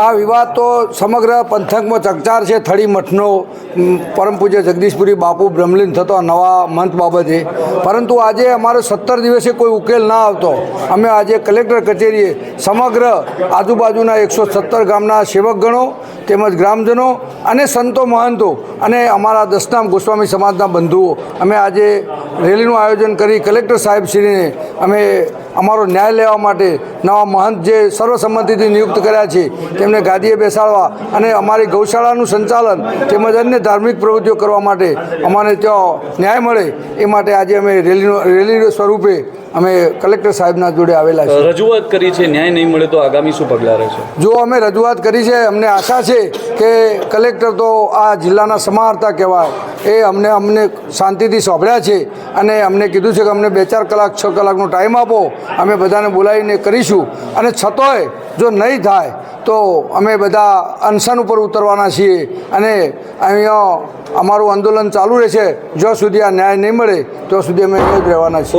આ વિવાદ તો સમગ્ર પંથકમાં ચકચાર છે. થળી મઠનો પરમ પૂજ્ય જગદીશપુરી બાપુ બ્રહ્મલીન થતો નવા મંત બાબતે, પરંતુ આજે અમારે 17 દિવસે કોઈ ઉકેલ ના આવતો અમે આજે કલેક્ટર કચેરીએ સમગ્ર આજુબાજુના 117 ગામના સેવકગણો તેમજ ગ્રામજનો અને સંતો મહંતો અને અમારા દસનામ ગોસ્વામી સમાજના બંધુઓ અમે આજે રેલીનું આયોજન કરી કલેક્ટર સાહેબશ્રીને અમે અમારો ન્યાય લેવા માટે નવા મહંત જે સર્વસંમતિથી નિયુક્ત કર્યા છે તેમને ગાદીએ બેસાડવા અને અમારી ગૌશાળાનું સંચાલન તેમજ અન્ય ધાર્મિક પ્રવૃત્તિઓ કરવા માટે અમારે ત્યાં ન્યાય મળે એ માટે આજે અમે રેલી સ્વરૂપે અમે કલેક્ટર સાહેબના જોડે આવેલા છીએ. રજૂઆત કરી છે, ન્યાય નહીં મળે તો આગામી શું પગલાં રહેશે? જો અમે રજૂઆત કરી છે, અમને આશા છે કે કલેક્ટર તો આ જિલ્લાના સમાહર્તા કહેવાય, એ અમને શાંતિથી સાંભળ્યા છે અને અમને કીધું છે કે અમને 2-4 કલાક 6 કલાકનો ટાઈમ આપો, અમે બધાને બોલાવીને કરીશું. અને છતાંય જો નહીં થાય તો અમે બધા અનશન ઉપર ઉતરવાના છીએ અને અહીંયા અમારું આંદોલન ચાલુ રહેશે જ્યાં સુધી આ ન્યાય નહીં મળે ત્યાં સુધી અમે અહીંયા જ રહેવાના છીએ.